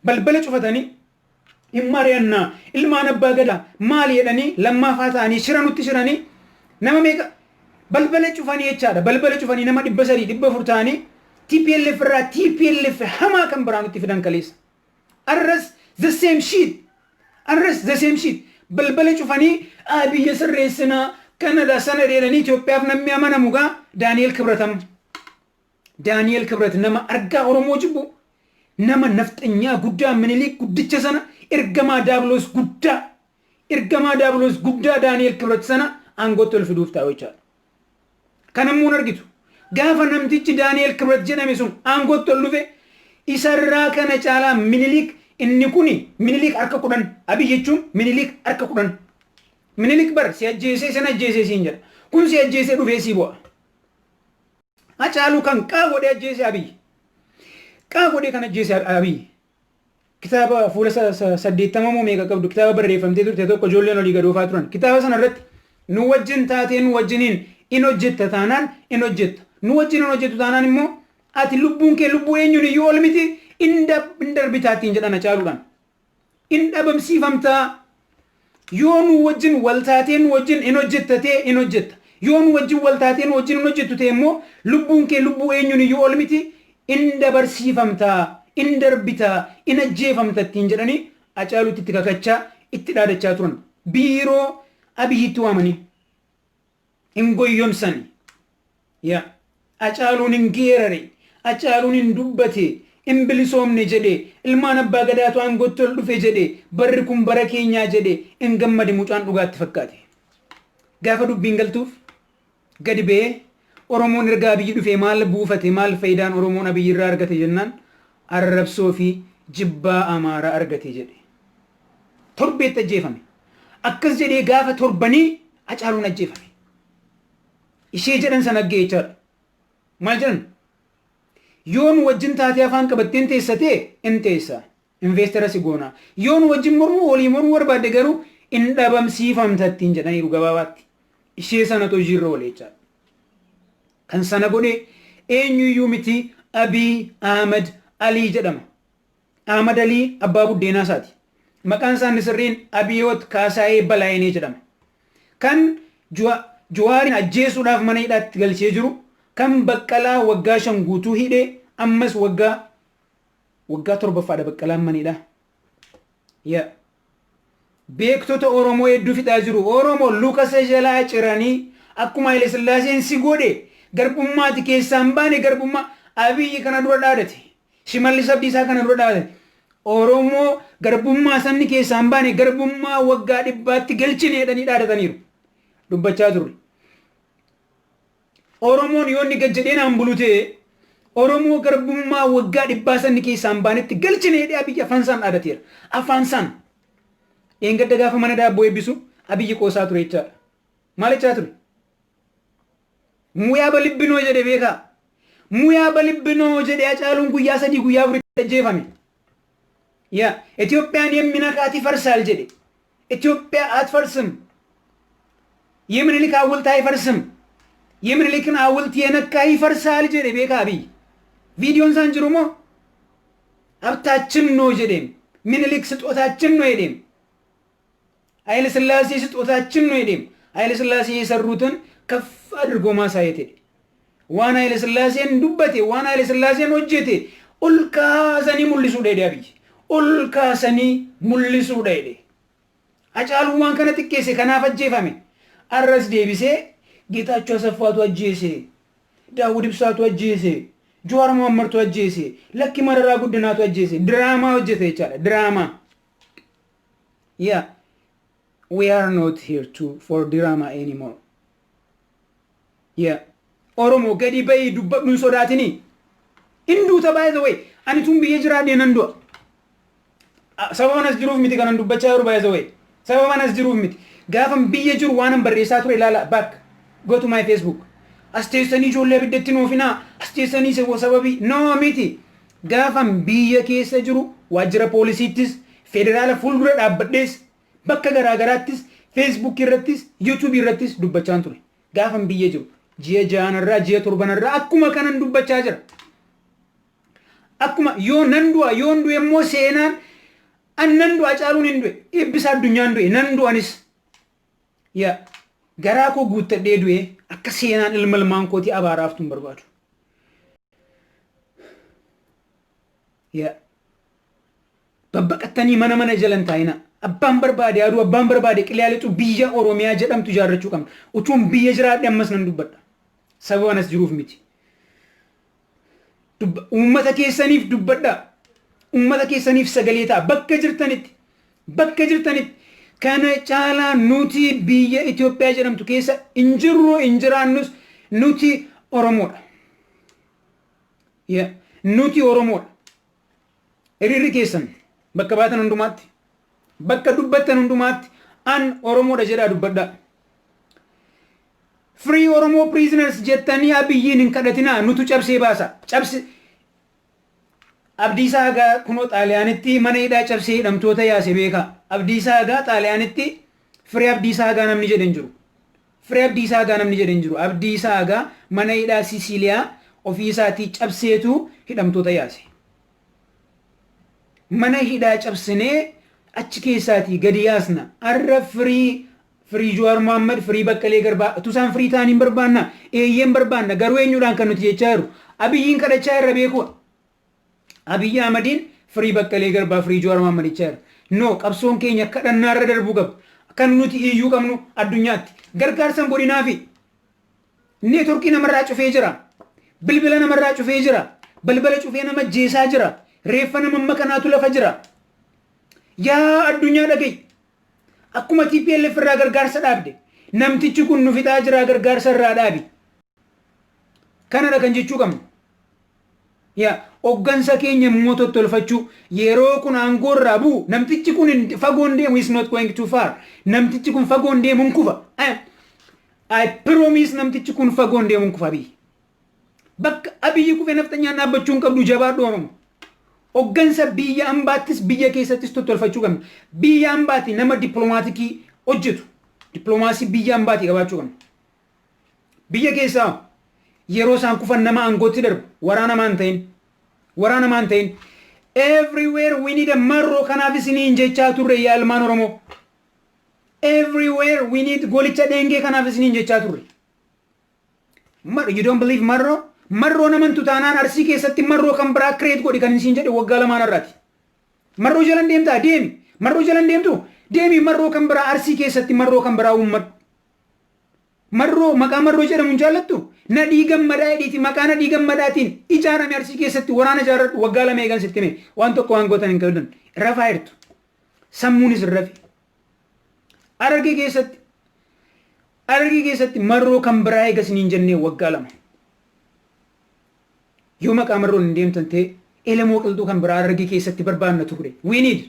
Balbala cufatanii hin mari'annaa ilmaan abbaa gadaa maal jedhanii lammaafaa ta'anii shira nutti shiranii nama meeqa balbala cufanii jechaadha. Balbala cufanii nama 300 400 ta'anii TPLF irraa TPLF hamaa kan biraa nutti fidan kaleessa. Arras the same shit. Arras the same shit. Balbala cufanii biyya sirreessinaa Kanada sana dheeranii Itoophiyaaf namni amanamu gaa Daani'eel Kibratam. Daani'eel Kibrat nama argaa Oromoo jibbu. Nama nafxanyaa guddaa Minilik guddicha sana ergamaa Daabiloos guddaa Daani'eel Kibrat sana aangootti ol fiduuf taa'u jechaadha. Kan ammoo argitu gaafa namtichi Daani'eel Kibrat jedhame sun aangootti ol dhufe isarraa kana caalaa Minilik inni kuni Minilik harka 10 Abiyyi jechuun Minilik harka 10. Minilik bar si ajjeesee sana ajjeesee siin jedha. Kun si ajjeesee dhufee si bu'a. Hacaaluu kan qaa godhee ajjeesee Abiyyi. Qaa godhee kan ajjeese Abiyyi. Kitaaba fuula 80 meeqa qabdu kitaaba barreeffamtee turte tokko ijoolleen olii gadoofaa turan. Kitaaba sana irratti nu wajjin taatee nu wajjiniin in hojjetta taanaan in hojjetta. Nu wajjin in hojjettu taanaan immoo ati lubbuun kee lubbuu eenyuun iyyuu ol miti in darbitaattiin jedhan Hacaaluudhaan. In dhabamsiifamtaa. Yoo nu wajjin wal taatee nu wajjin in hojjettatee in hojjetta. Yoo nu wajjin wal taatee nu wajjin in hojjettu ta'e immoo lubbuun kee lubbuu eenyuun iyyuu ol miti in dabarsiifamtaa. In darbitaa in ajjeefamta ittiin jedhanii Hacaaluutti itti kakachaa itti dhaadachaa turan. Biiroo Abiyyitti waamanii hin goyyomsani. Yaa Hacaaluun hin geerare, Hacaaluun hin dubbate, hin bilisoomne jedhe, ilmaan abbaa gadaatu aangootti ol dhufe jedhe, barri kun bara keenyaa jedhe, hin gammade mucaan dhugaatti fakkaate. Gaafa dubbiin galtuuf gadi ba'ee Oromoon erga Abiyyi dhufee maal buufate maal faayidaan Oromoon Abiyyi irraa argate jennaan arrabsoo fi jibbaa Amaaraa argate jedhe. Torbeetti ajjeefame. Akkas jedhee gaafa torbanii Hacaaluun ajjeefame. Ishee jedhan sana aggee jechaadha. Maal jedhan? Yoon wajjin taatee afaan qabatteen teessatee in teessa. Investara si goona. Yoon wajjin mormuu walii mormuu barbaadde garuu in dhabamsiifamta ittiin jedhaniiru gabaabaatti. Ishee sanatu hojiirra oole jechaadha. Kan sana godhe eenyuyyuu miti Abiy Ahmed Alii jedhama. Ahmed Alii abbaa buddeenaa isaati. Maqaan isaa sirriin Abiyoot Kaasaayee Balaayinee jedhama. Kan Jawaarin ajjeesuudhaaf mana hidhaatti galchee jiru kan Baqqalaa waggaa 5 guutuu hidhee ammas waggaa 7ffaadha Baqqalaan mana hidhaa. Beektota Oromoo hedduu fixaa jiru. Oromoo luka isa jalaa ciranii akkuma Haile Sillaaseen si godhe garbummaati keessaan baane garbummaa Abiyyi kana dura dhaadate. Shimallis Abdiisaa kana dura dhaadate. Oromoo garbummaa sanni keessaan baane garbummaa waggaa 100tti galchine jedhanii dhaadataniiru. Dubbachaa turre. Oromoon yoonni gajjadheen hambulute Oromoo garbummaa waggaa 100 sanni keessaan baanetti galchine jedhee Abiyyi afaansaan dhaadateera. Afaansaan. Engadda gaafa mana daabboo eebbisu Abiyyi qoosaa ture jechaadha. Maal jechaa ture? Muyaa balibbinoo jedhe beekaa. Muyaa balibbinoo jedhe Hacaaluun guyyaa 3 guyyaa 4 ajjeefame. Itoophiyaan የምነካት ይፈርሳል jedhe. ኢትዮጵያ አትፈርስም። የምኒልክ ሐውልት አይፈርስም። የምኒልክን ሐውልት የነካ ይፈርሳል jedhe beekaa Abiyyi. ቪዲዮን ሳንጅሩሞ ሀብታችን ነው jedhe. ምኒልክ ስጦታችን ነው jedhe. ኃይለ ሥላሴ ስጦታችን ነው jedhe. ኃይለ ሥላሴ የሰሩትን ከፍ አድርጎ ማሳየት ሄደ። ዋና ኃይለ ሥላሴን ዱበቴ ዋና ኃይለ ሥላሴን ወጀቴ ኡልካሰኒ ሙልሱ ሄደ Abiyyi. Ulkaasanii mul'isuudha jedhe. Hacaaluu waan kana xiqqeesse kanaaf ajjeefame. Arras deebisee Geetaachoo Asaffaatu ajjeese. Daawud Ibsaatu ajjeese. Jawaar Mohammadtu ajjeese. Lakki Mararaa Guddinaatu ajjeese. Diraamaa hojjete jechaadha. Diraamaa. We are not here for drama anymore. Oromoo gadi bahii dubbadhu hin sodaatini. Hinduuta by the way. Ani tun biyya jiraadhee nan du'a. Sababa nas jiruuf miti kanan dubbachaa jiru by the way. Sababa nas jiruuf miti. Gaafan biyya jiru waanan barreessaa ture ilaala back. Go to my Facebook. As teessanii ijoollee abiddatti nuufinaa. As teessanii sababii no miti. Gaafan biyya keessa jiru waajjira poolisiittis federaala fuuldura dhaabbadhees bakka garaagaraattis Facebook irrattis YouTube irrattis dubbachaan ture. Gaafan biyya jiru ji'a 6 ji'a 7 akkuma kanan dubbachaa jira. Akkuma yoo nan du'a yoo ndu'e immoo seenaan annan du'a Hacaaluun hin du'e eebbisa addunyaan du'e nan du'anis garaa koo guuttadhee du'e akka seenaan ilmalmaan kootii abaaraaftu hin barbaadu. Babbaqattanii mana jalan taa'ina abbaan barbaade aduu abbaan barbaade qilaalixu biyya Oromiyaa jedhamtu ijaarrachuu qabna. Utuun biyya jiraadhe ammas nan dubbadha. Sababa nas jiruuf miti. Uummata keessaniif dubbadha. Uummata keessaniif sagalee ta'a. Bakka jirtanitti kana caalaa nuti biyya Itoophiyaa jedhamtu keessa injiraannus nuti Oromoodha. Nuti Oromoodha. Hiriirri keessan bakka baatan hundumaatti bakka dubbattan hundumaatti an Oromoodha jedhaa dubbadha. Free Oromo prisoners jettanii Abiyyiin hin kadhatinaa nutu cabsee baasa. Abdiisaa Hagaa kunoo Xaaliyaanitti mana hidhaa cabsee hidhamtoota yaase beekaa. Abdiisaa Hagaa Xaaliyaanitti Firee Abdiisaa Hagaa namni jedhan jiru. Abdiisaa Hagaa mana hidhaa Sisiiliyaa ofii isaatii cabseetu hidhamtoota yaase. Mana hidhaa cabsinee achi keessaatii gadi yaasna. Arra Firii Jawaar Mohammad, Firii Baqqalee Garbaa, tusaan firii ta'anii hin barbaanna. Eeyyeen barbaanna. Garuu eenyuudhaan kan nuti jechaa jiru. Abiyyiin kadhachaa irra beekuudha. Abiyyi Ahmadiin Firii Baqqalee Garbaa, Firii Jawaar Mohammad jechaa jira. No, qabsoon keenya kadhannaa irra darbuu qaba. Kan nuti iyyuu qabnu addunyaatti. Gargaarsan godhinaafi. Neetworkii namarraa cufee jira. Bilbila namarraa cufee jira. Balbala cufee nama jeesaa jira. Reeffa nama makanaatu lafa jira. Yaa addunyaa dhaga'i. Akkuma TPLF irraa gargaarsa dhaabde. Namtichi kun nu fixaa jira gargaarsa irraa dhaabi. Kanadha kan jechuu qabnu. Hoggansa keenya immoo tottolfachuu yeroo kun aangoo irraa bu'u namtichi kun fagoon deemu is not going too far. Namtichi kun fagoon deemu hin kufa. I promise namtichi kun fagoon deemu hin kufa Abiyyi. Bakka Abiyyi kufee nafxanyaan dhaabbachuu hin qabdu jabaadhu Oromoo. Hoggansa biyya ambaattis biyya keessattis tottolfachuu qabna. Biyya ambaatti nama dippiloomaatiikii hojjetu. Dippiloomaasii biyya ambaatti qabaachuu qabna. Biyya keessaa yeroo isaan kufan nama aangootti darbu waraanamaan ta'in. Everywhere we need a marroo kanaaf isiniin jechaa turre yaa ilmaan Oromoo. everywhere we need golicha denge kanaaf isiniin jechaa turre. You don't believe marroo namantu taanaan arsii keessatti marroo kan biraa create godhi kan isin jedhe waggaa lamaan irraati. Marroo jalan deemtaa deemi. Marroo jalan deemtu deemi marroo kan biraa arsii keessatti marroo kan biraa uummatu. Marroo maqaa marroo jedhamu jaallattu nadhii gammadaa edhiiti maqaa nadhii gammadaatiin ijaarame arsii keessatti waraana ijaarradhu waggaa lama eegan sitti hime waan tokko waan gootan hin qabdan rafaa jirtu sammuunis rafi. Arargee keessatti marroo kan biraa eega isiniin jennee waggaa lama. Yoo maqaa marroon hin deemtan ta'e elemoo qilxuu kan biraa arargee keessatti barbaanna ture. We need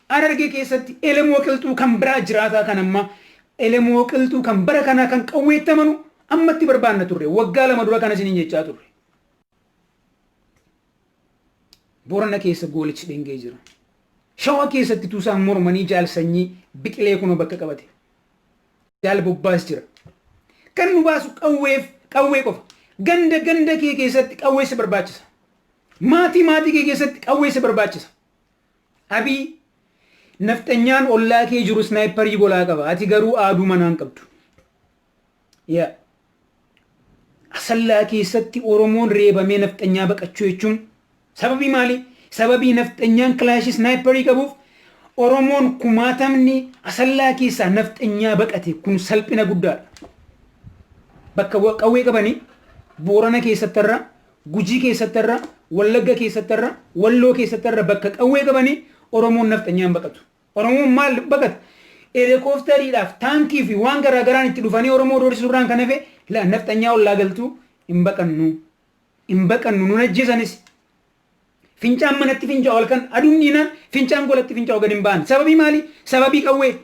arargee keessatti elemoo qilxuu kan biraa jiraataa kan amma elemoo qilxuu kan bara kanaa kan qawweettamanu ammatti barbaanna ture. Waggaa lama dura kana isiniin jechaa ture. Boorana keessa goolichi dhengee jira. Shawaa keessatti tuusaan mormanii jaal sanyii biqilee kunoo bakka qabate. Jaal bobbaas jira. Kan nu baasu qawwee qofa. Ganda kee keessatti qawwee si barbaachisa. Maatii kee keessatti qawwee si barbaachisa. Abii nafxanyaan ollaa kee jiru snaayiparii golaa qaba. Ati garuu aaduu manaan qabdu. Asallaa keessatti Oromoon reebamee nafxanyaa baqachuu jechuun sababii maali? Sababii nafxanyaan kilaashii snaayiparii qabuuf Oromoon kumaatamni asallaa keessaa nafxanyaa baqate kun salphina guddaadha. Bakka qawwee qabanii Boorana keessattarra, Gujii keessattarra, Wallagga keessattarra, Walloo keessattarra bakka qawwee qabanii Oromoon nafxanyaan baqatu. Oromoon maal baqata? Helikooftariidhaaf taankii fi waan garaagaraan itti dhufanii Oromoo doorisuurraan kan hafe nafxanyaa ollaa galtuu hin baqannu nun ajjeesanis. Fincaan manatti fincaa ol kan aduun dhiinaan fincaan golatti fincaa gad hin ba'an. Sababii maali? Sababii qawwee.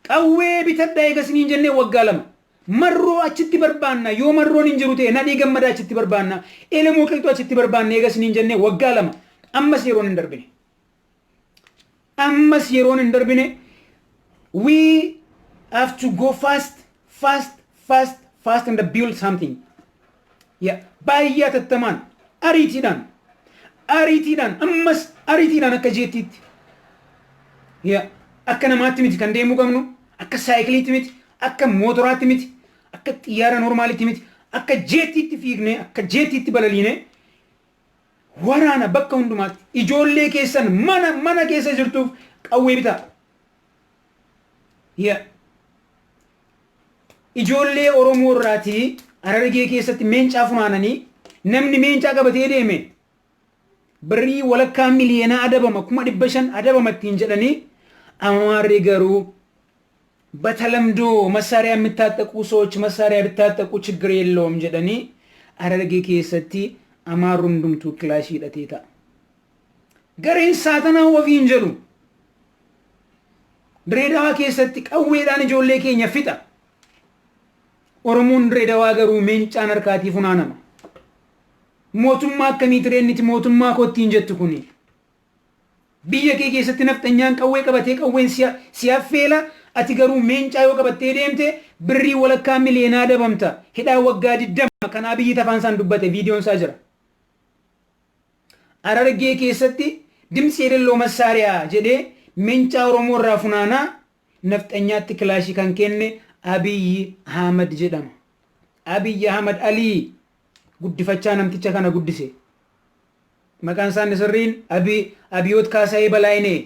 Qawwee bitadhaa eega isiniin jennee waggaa lama. Marroo achitti barbaanna yoo marroon hin jiru ta'e nadhii gammadaa achitti barbaanna elemoo qilxuu achitti barbaanna eega isiniin jennee waggaa lama ammas yeroon hin darbine we have to go fast and build something baay'ee tattamaan ariitiidhaan ammas ariitiidhaan akka jeettiitti akka namaatti miti kan deemuu qabnu akka saayikiliitti miti akka mootoraatti miti akka xiyyaara normaalitti miti akka jeettiitti fiigne akka jeettiitti balaliine waraana bakka hundumaatti ijoollee keessan mana keessa jirtuuf qawwee bitaa. Ijoollee Oromoo irraatii Harargee keessatti meencaa funaananii namni meencaa qabatee deeme birrii walakkaa miliyoonaa adabama 500,000 adabamatti jedhanii Amaarri garuu በተለምዶ መሳሪያ የሚታጠቁ ሰዎች መሳሪያ ቢታጠቁ ችግር የለውም ጀደኒ አረርጌ ከሰቲ አማሩን ዱምቱ ክላሽ ይደቴታ ገሬን ሳተና ወፊንጀሉ ድሬዳዋ ከሰቲ ቀዌዳን ጆሌ ኬኛ ፊጣ ኦሮሞን ድሬዳዋ ገሩ ሜንጫ ነርካቲ ፉናናማ ሞቱማ ከሚትሬኒት ሞቱማ ኮቲን ጀትኩኒ biyya kee keessatti nafxanyaan qawwee qabatee qawween siyaffeela ati garuu meencaa yoo qabattee deemte birrii walakkaa miliyoonaa adabamta hidhaa waggaa 20 kanaa biyyi tafaan isaan dubbate viidiyoon isaa jira. Harargee keessatti dimsi edelloo massaariyaa jedhee meencaa Oromoo irraa funaanaa nafxanyaatti kilaashii kan kenne Abdii Ahmad jedhama. Abdii Ahmad Alii guddifachaa namticha kana guddise. Maqaan isaanii sirriin Abiyoot Kaasayee Balaayinee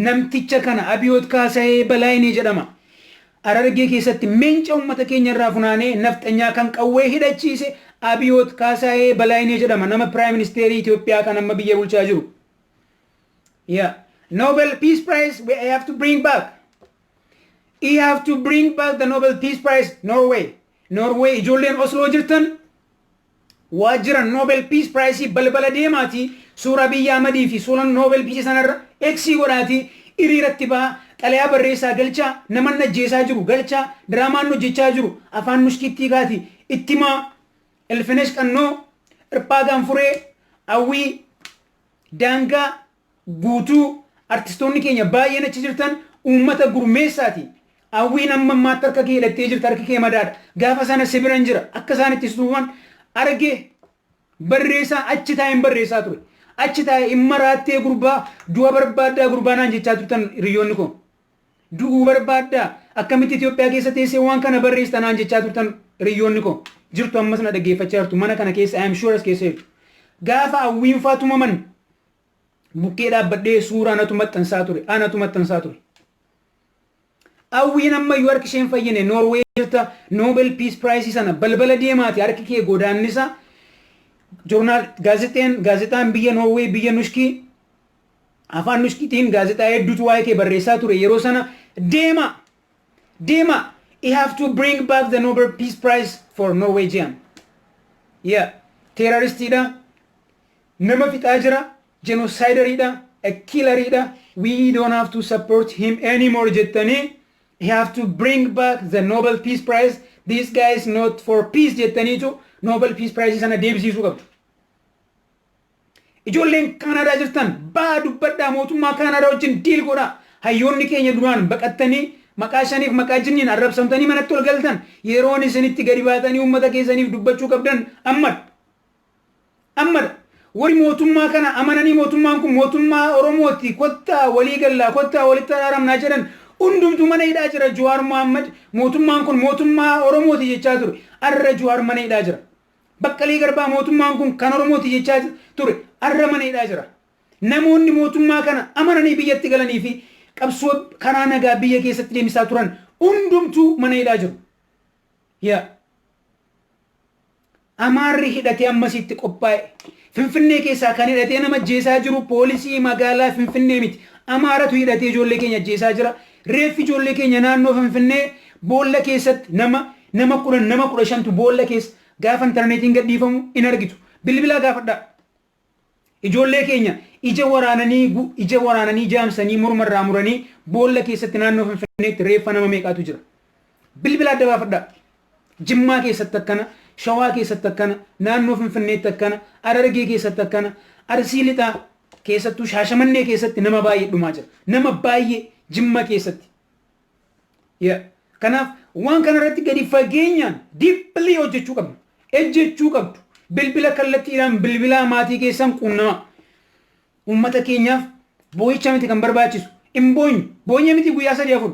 namticha kana Abiyoot Kaasayee Balaayinee jedhama. Harargee keessatti meenca uummata keenya irraa funaanee nafxanyaa kan qawwee hidhachiise Abiyoot Kaasayee Balaayinee jedhama. Nama Prime Minister Itoophiyaa kan amma biyya bulchaa jiru. Nobel Peace Prize we have to bring back. We have to bring back the Nobel Peace Prize Norway ijoolleen Oslo jirtan waajjira Nobel Peace Prize balbala deemaati suura biyya Ahmadii fi Soolan Nobel Peace sanarra eksi godhaati iriiratti baa xalayaa barreessaa galchaa naman ajjeesaa jiru galchaa diraamaan hojjechaa jiru afaan nushkittii gaati ittimaa elfinesh qannoo irpaa gaanfuree awwii daangaa guutuu artistoonni keenya baay'een achi jirtan uummata gurmeessaati awwii namma maatti harka kee hidhattee jirta harki kee madaadha gaafa sana sibiran jira akka isaan itti suuban arge barreessaa achi taa'een barreessaa ture achi taa'ee imma raattee gurbaa du'a barbaadaa gurbaanaan jechaa turtan hiriyoonni koo du'uu barbaaddaa akkamitti Itoophiyaa keessa teessee waan kana barreessitan aan jechaa turtan riyyoonni koo jirtu ammas na dhaggeeffachaa jirtu mana kana keessa I am sure as keessa jirtu gaafa hawwiin faatumaman bukkee dhaabbadhee suuraa anatu maxxansaa ture hawwiin amma yoo harki isheen fayyine Norway jirta Nobel Peace Prize sana balbala deemaati harki kee godaannisa joornaal gaazexaan biyya Norway biyya nushkii afaan nushkiitiin gaazexaa hedduutu waa'ee kee barreessaa ture yeroo sana deema you have to bring back the Nobel Peace Prize for Norwegian terroristiidha nama fixaa jira genocideridha a killeridha we don't have to support him anymore jettanii you have to bring back the Nobel Peace Prize this guy is not for peace jettaniitu Nobel Peace Prize sana deebisiisuu qabdu ijoolleen Kaanadaa jirtan baa dubbadhaa mootummaa Kaanadaa wajjin diil godhaa hayyoonni keenya duraan baqattanii maqaa shaniif maqaa jinniin arrabsamtanii manatti ol galtan yeroon isinitti gadi baatanii uummata keessaniif dubbachuu qabdan ammadha wari mootummaa kana amananii mootummaan kun mootummaa Oromooti kottaa walii gallaa kottaa walitti araaramnaa jedhan hundumtu mana hidhaa jira Jawaar Mohaammed mootummaan kun mootummaa Oromooti jechaa ture arra Jawaar mana hidhaa jira Baqqalii Garbaa mootummaan kun kan Oromooti jechaa ture arra mana hidhaa jira namoonni mootummaa kana amananii biyyatti galanii fi qabsoo karaa nagaa biyya keessatti deemsaa turan hundumtu mana hidhaa jiru Amaarri hidhatee ammasitti qophaa'e Finfinnee keessaa kan hidhatee nama ajjeesaa jiru poolisii magaalaa Finfinnee miti Amaaratu hidhatee ijoollee keenya ajjeesaa jira reeffi ijoollee keenya naannoo Finfinnee boolla keessatti nama 15 boolla keessa gaafa interneetiin gadhiifamu in argitu bilbilaa gaafadhaa ijoollee keenya ija waraananii jaamsanii mormarraa muranii boolla keessatti naannoo Finfinneetti reeffa nama meeqaatu jira bilbilaa adda baafadhaa Jimmaa keessatti akkana Shawaa keessatti akkana naannoo Finfinneetti akkana Harargee keessatti akkana Arsii Lixaa keessattuu Shaashamannee keessatti nama baay'ee dhumaa jira nama baay'ee Jimma keessatti kanaaf waan kana irratti gadi fageenyaan deeply hojjechuu qabdu ejjechuu qabdu bilbila kallattiidhaan bilbilaa maatii keessan quunnamaa ummata keenyaaf boo'icha miti kan barbaachisu hin boo'inye miti guyyaa 3-4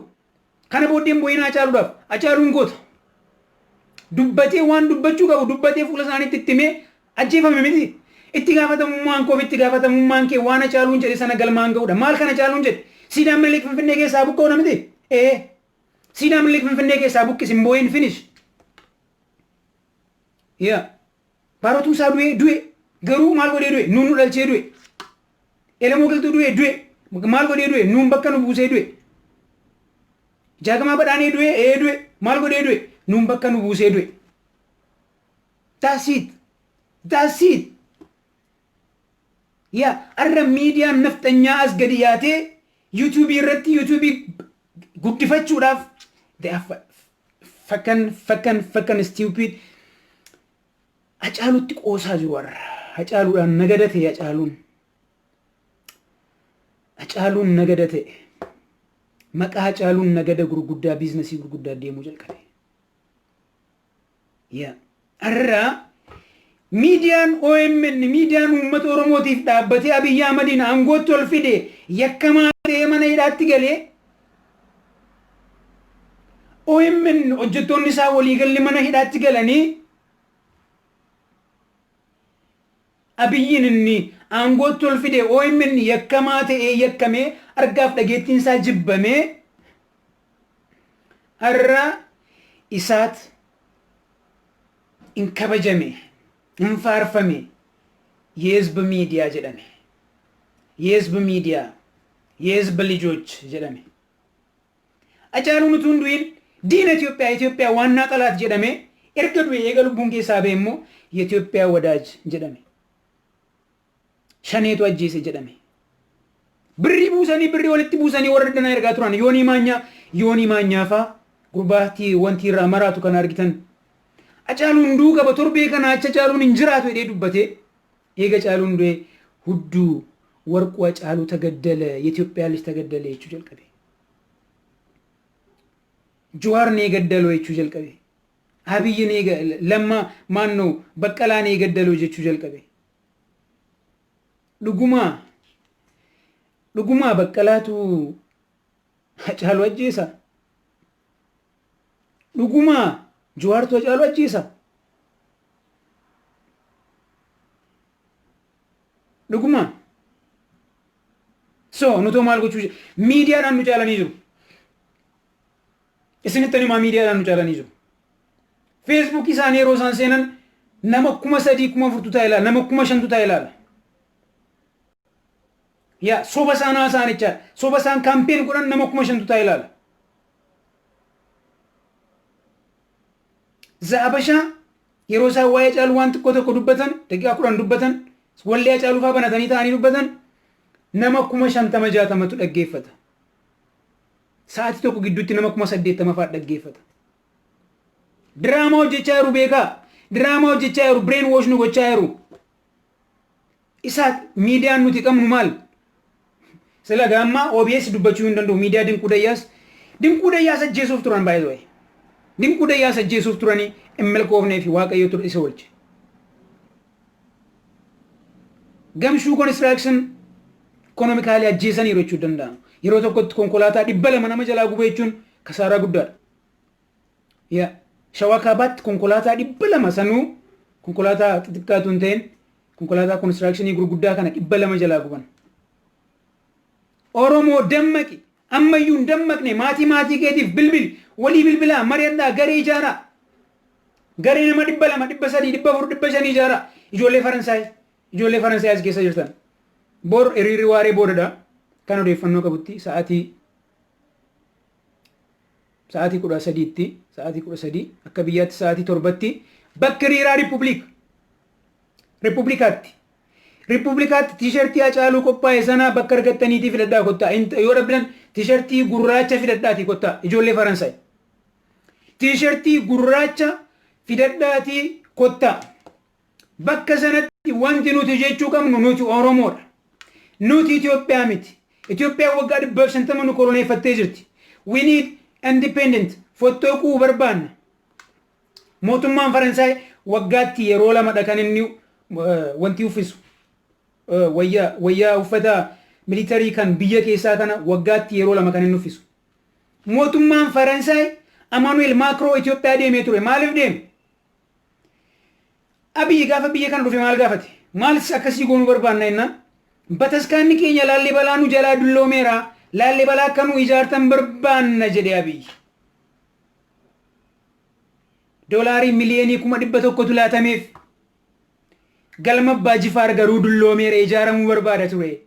kana booddeen boo'ina Hacaaluudhaaf Hacaaluun goota dubbatee waan dubbachuu qabu dubbatee fuula isaaniitti ittimee ajjeefame miti itti gaafatamummaan kee waan Hacaaluun jedhe sana galmaan ga'uudha maal kana Hacaaluun jedhe siidaan Minilik Finfinnee keessaa buqqa'uudha miti siidaan Minilik Finfinnee keessaa buqqis hin boo'in finish Barotuu isaa du'e garuu maal godhee du'e nuun nu dhalchee du'e Elamoo Qilxuu du'e maal godhee du'e nuun bakka nu buusee du'e Jaagamaa Badhaanee du'e maal godhee du'e nuun bakka nu buusee du'e that's it arra miidiyaan nafxanyaa as gadi yaatee yuutuubii irratti yuutuubii guddifachuudhaaf they are fucking stupid Hacaaluutti qoosaa jiru warra Hacaaluudhaan nagadate Hacaaluun nagadate maqaa Hacaaluun nagada gurguddaa biizinasii gurguddaa deemuu jalqabe arra miidiyaan OMN miidiyaan uummata Oromootiif dhaabbatee Abiyyi Ahmadiin aangootti ol fide yakkamaa ta'ee mana hidhaatti galee OMN hojjettoonni isaa waliigalli mana hidhaatti galanii Abiyyiin inni aangootti ol fide OMN yakkamaa ta'ee yakkamee argaaf dhageettiin isaa jibbamee har'a isaat in kabajame in faarfame የህዝብ ሚዲያ jedhame የህዝብ ሚዲያ የህዝብ ልጆች jedhame Hacaaluun utuu hin du'in diina Itoophiyaa waannaa xalaat jedhame erga du'e eega lubbuun keessaa ba'e immoo የኢትዮጵያ ወዳጅ jedhame shaneetu ajjeese jedhame birrii walitti buusanii warra danaa ergaa turan yoonii maanyaafa gurbaatti wanti irraa maraatu kan argitan Hacaaluun hunduu qaba torbee kana acha Hacaaluun hin jiraatu jedhee dubbate eega Hacaaluun du'e hudduu warquu Hacaaluu ተገደለ የኢትዮጵያ ልጅ ተገደለ jechuu jalqabe Jawaar ne gaddaloo jechuu jalqabe Abiyyi ne lamma maannoo Baqqalaa ne gaddaloo jechuu jalqabe dhugumaa Baqqalaatu Hacaaluu ajjeesa. Dhuguma Jawaartu Hacaaluu ajjeesa. Dhuguma. So nuti maal gochuu miidiyaadhaan nu caalanii jiru. Isinitti himaa miidiyaadhaan nu caalanii jiru. Facebook isaanii yeroo isaan seenan nama 3,000 4,000 ta'a ilaala. Nama 5,000 ta'a ilaala. Yaa soba isaanii isaanicha soba isaan kaampeen godhan nama 5,000 ta'a ilaala. Zaabashaa yeroo isaan waa'ee Hacaaluu waan xiqqoo tokko dubbatan daqiiqaa 10 dubbatan wallee Hacaaluu fa'aa banatanii ta'anii dubbatan nama 50,000 60,000tu dhaggeeffata. Sa'aatii tokko gidduutti nama 80,000 fa'aa dhaggeeffata. Diraamaa hojjechaa jiru beekaa. Diraamaa hojjechaa jiru brain wash nu gochaa jiru. Isa miidiyaan nuti qabnu maal? Sila gaamma OBS dubbachuu hin danda'u miidiyaa Dinquu Dayyaas ajjeesuuf turan by the way. Dinquu Dayyaas ajjeesuuf turanii hin milkoofnee fi Waaqayyo ture isa oolche. Gamshuu construction ekonomikaalii ajjeesanii jechuu danda'amu. Yeroo tokkotti konkolaataa 200 nama jalaa gubee jechuun kasaaraa guddaadha. Yaa Shawaa Kaabaatti konkolaataa 200 sanuu konkolaataa xixiqqaatu hin ta'in konkolaataa constructionii gurguddaa kana 200 jalaa guban. Oromoo dammaqi ammayyuu hin dammaqne maatii keetiif bilbil walii bilbilaa mari'adhaa garee ijaaraa. Garee nama 200 300 400 500 ijaaraa. Ijoollee Faransaay as keessa jirtan. Bor hiriirri waaree boodadha. Kan odeeffannoo qabutti sa'aatii 13 akka biyyaatti sa'aatii 7tti bakka hiriiraa Riippublikaatti tiishartii Hacaaluu qophaa'e sana bakka argattaniitii filadhaa kottaa. Yoo dhabdan tiishartii gurraacha fidadhaatii kottaa ijoollee Faransaay. Tiishartii gurraacha fidadhaatii kottaa. Bakka sanatti wanti nuti jechuu qabnu nuti Oromoodha. Nuti Itoophiyaa miti. Itoophiyaan waggaa 150 nu koloneeffattee jirti. We need independent fottooquu barbaanna. Mootummaan Faransaay waggaatti yeroo lamadha kan inni wanti uffisu. Wayyaa uffata militarii kan biyya keessaa kana waggaatti yeroo lama kan inni uffisu. Mootummaan Faransaay Emmanuel Macron Itoophiyaa deemee ture. Maaliif deeme? Abiyyi gaafa biyya kana dhufe maal gaafate? Maalis akkasii goonuu barbaanna jennaan? Bataskaanni keenya Laallibalaa nu jalaa dulloomeera. Laallibalaa akka nu ijaartan barbaanna jedhe Abiyyi. Doolaarii miliyoonii 100,000tu laatameef. Galma Abbaa Jifaar garuu dulloomeera ijaaramuu barbaada ture.